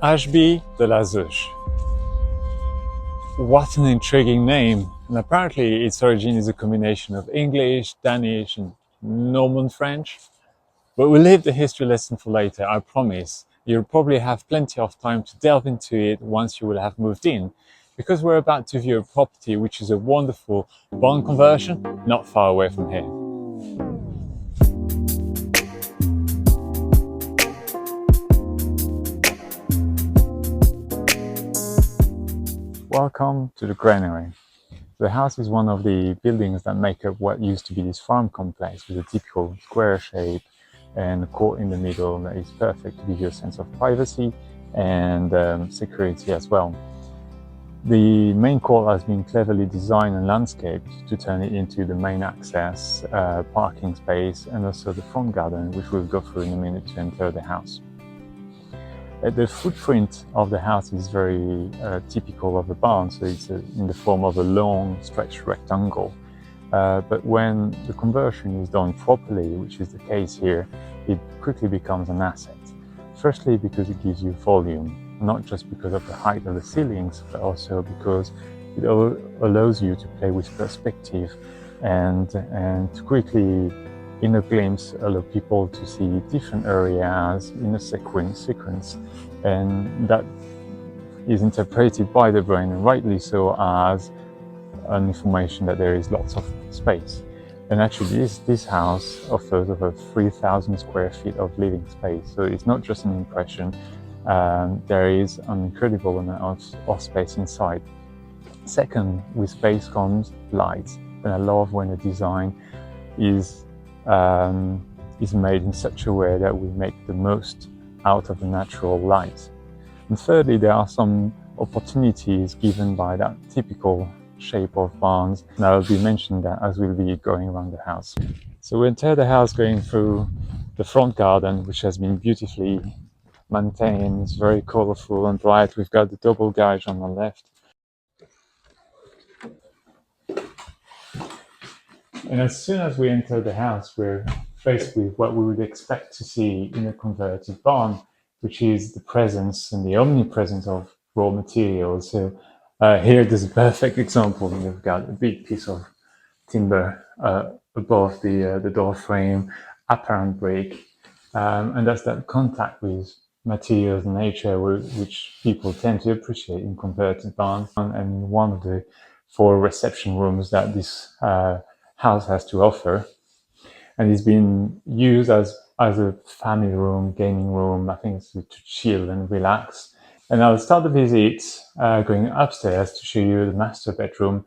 Ashby-de-la-Zouch. What an intriguing name! And apparently its origin is a combination of English, Danish and Norman French. But we'll leave the history lesson for later, I promise. You'll probably have plenty of time to delve into it once you will have moved in, because we're about to view a property which is a wonderful barn conversion not far away from here. Welcome to the granary. The house is one of the buildings that make up what used to be this farm complex with a typical square shape and a court in the middle that is perfect to give you a sense of privacy and security as well. The main court has been cleverly designed and landscaped to turn it into the main access, parking space, and also the front garden, which we'll go through in a minute to enter the house. The footprint of the house is very typical of a barn, so it's in the form of a long stretched rectangle. But when the conversion is done properly, which is the case here, it quickly becomes an asset. Firstly, because it gives you volume, not just because of the height of the ceilings, but also because it allows you to play with perspective and to quickly, in a glimpse, allow people to see different areas in a sequence, and that is interpreted by the brain, and rightly so, as an information that there is lots of space. And actually this house offers over 3,000 square feet of living space, so it's not just an impression. There is an incredible amount of space inside. Second, with space comes light, and I love when a design is made in such a way that we make the most out of the natural light. And thirdly, there are some opportunities given by that typical shape of barns, and I will be mentioning that as we'll be going around the house. So we enter the house going through the front garden, which has been beautifully maintained. It's very colorful and bright. We've got the double garage on the left. And as soon as we enter the house, we're faced with what we would expect to see in a converted barn, which is the presence and the omnipresence of raw materials. So here there's a perfect example. You've got a big piece of timber above the door frame, apparent brick, and that's that contact with materials and nature which people tend to appreciate in converted barns. And one of the 4 reception rooms that this house has to offer, and it's been used as a family room, gaming room. I think it's to chill and relax. And I'll start the visit going upstairs to show you the master bedroom.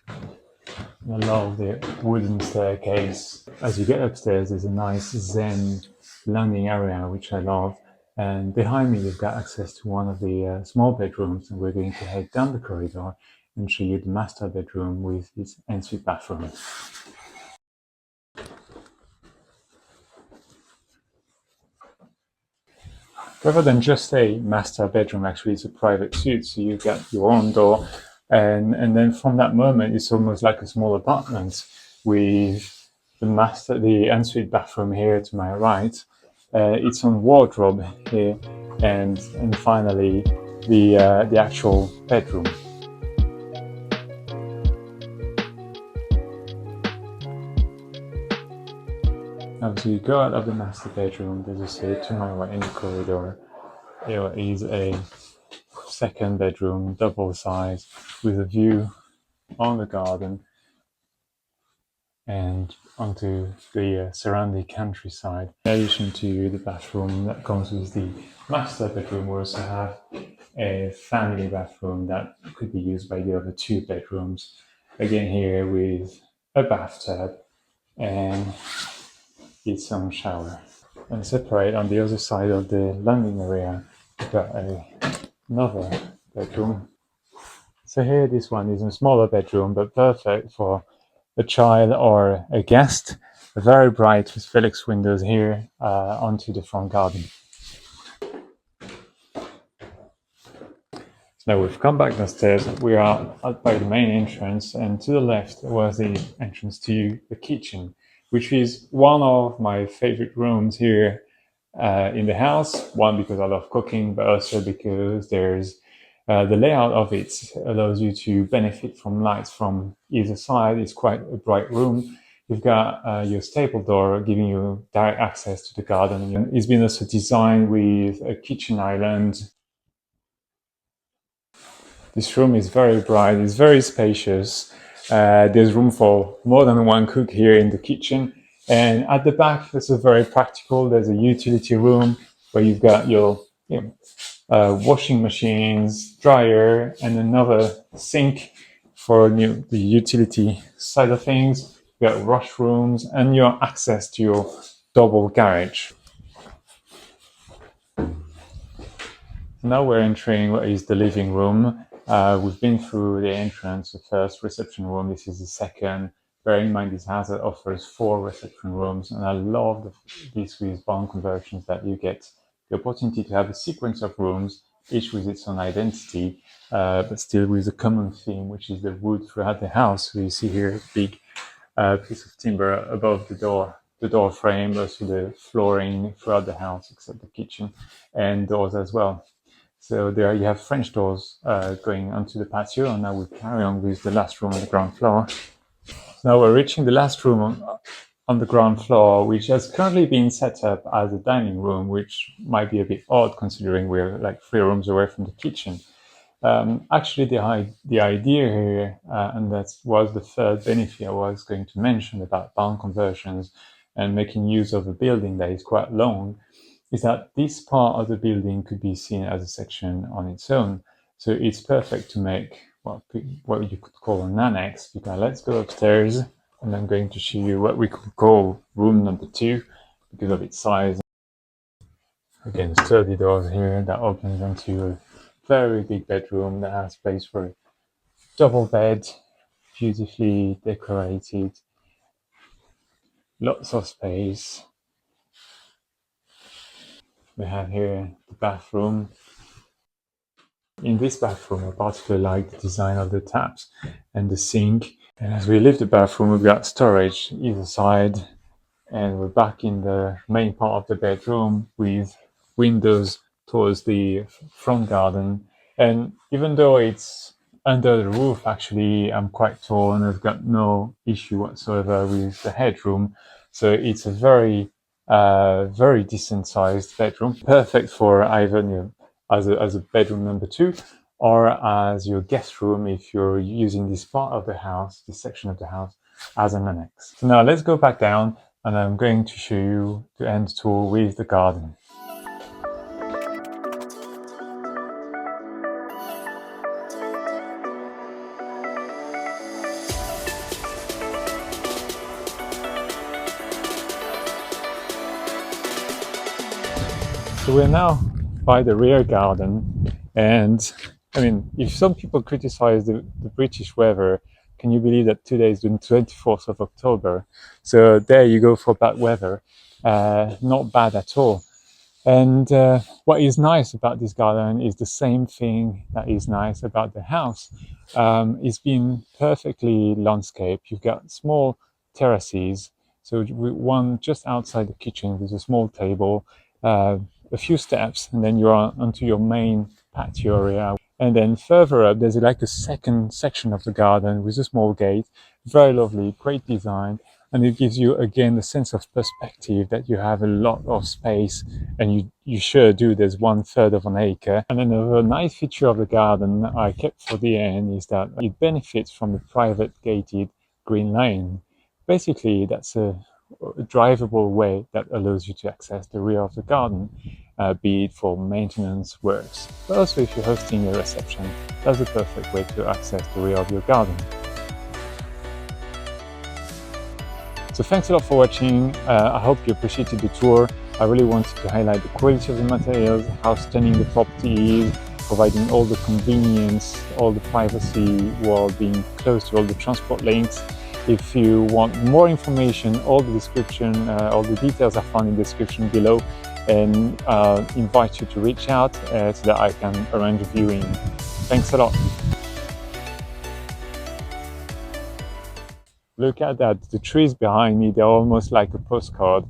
I love the wooden staircase. As you get upstairs, there's a nice zen landing area, which I love. And behind me, you've got access to one of the small bedrooms, and we're going to head down the corridor and show you the master bedroom with its ensuite bathroom. Rather than just a master bedroom, actually it's a private suite, so you've got your own door, and then from that moment it's almost like a small apartment with the ensuite bathroom here to my right, its own wardrobe here, and finally the actual bedroom. As you go out of the master bedroom, as I say, to my right in the corridor, there is a second bedroom, double size, with a view on the garden and onto the surrounding countryside. In addition to the bathroom that comes with the master bedroom, we also have a family bathroom that could be used by the other 2 bedrooms. Again here with a bathtub and its own shower. And separate on the other side of the landing area, we've got another bedroom. So here, this one is a smaller bedroom, but perfect for a child or a guest. Very bright with Felix windows here onto the front garden. Now we've come back downstairs. We are out by the main entrance, and to the left was the entrance to the kitchen, which is one of my favorite rooms here in the house. One, because I love cooking, but also because there's the layout of it allows you to benefit from lights from either side. It's quite a bright room. You've got your stable door giving you direct access to the garden. It's been also designed with a kitchen island. This room is very bright, it's very spacious. There's room for more than one cook here in the kitchen. And at the back, this is very practical. There's a utility room where you've got your washing machines, dryer, and another sink for the utility side of things. You've got washrooms and your access to your double garage. Now we're entering what is the living room. We've been through the entrance, the first reception room. This is the second. Bear in mind, this house offers 4 reception rooms, and I love this with barn conversions that you get the opportunity to have a sequence of rooms, each with its own identity, but still with a common theme, which is the wood throughout the house. So you see here a big piece of timber above the door frame, also the flooring throughout the house, except the kitchen, and doors as well. So there you have French doors going onto the patio, and now we carry on with the last room on the ground floor. So now we're reaching the last room on the ground floor, which has currently been set up as a dining room, which might be a bit odd considering we're like 3 rooms away from the kitchen. Actually, the idea here, and that was the third benefit I was going to mention about barn conversions and making use of a building that is quite long, is that this part of the building could be seen as a section on its own. So it's perfect to make what you could call an annex. Let's go upstairs, and I'm going to show you what we could call room number 2 because of its size. Again, sturdy doors here that opens into a very big bedroom that has space for a double bed, beautifully decorated, lots of space. We have here the bathroom. In this bathroom, I particularly like the design of the taps and the sink. And as we leave the bathroom, we've got storage either side, and we're back in the main part of the bedroom with windows towards the front garden. And even though it's under the roof, actually, I'm quite tall and I've got no issue whatsoever with the headroom. So it's a very decent sized bedroom, perfect for either as a bedroom number 2 or as your guest room if you're using this part of the house, this section of the house, as an annex. So now let's go back down, and I'm going to show you the end tour with the garden. So we're now by the rear garden, and I mean, if some people criticize the British weather, can you believe that today is the 24th of October? So there you go for bad weather. Not bad at all. And what is nice about this garden is the same thing that is nice about the house. It's been perfectly landscaped. You've got small terraces. So one just outside the kitchen with a small table, a few steps, and then you're onto your main patio area. And then further up, there's like a second section of the garden with a small gate. Very lovely, great design. And it gives you, again, the sense of perspective that you have a lot of space, and you sure do. There's 1/3 of an acre. And another nice feature of the garden I kept for the end is that it benefits from a private gated green lane. Basically, that's a drivable way that allows you to access the rear of the garden, be it for maintenance works, but also if you're hosting a reception, that's the perfect way to access the rear of your garden. So thanks a lot for watching. I hope you appreciated the tour. I really wanted to highlight the quality of the materials, how stunning the property is, providing all the convenience, all the privacy while being close to all the transport links. If you want more information, all the description, all the details are found in the description below, and invite you to reach out so that I can arrange a viewing. Thanks a lot. Look at that, the trees behind me, they're almost like a postcard.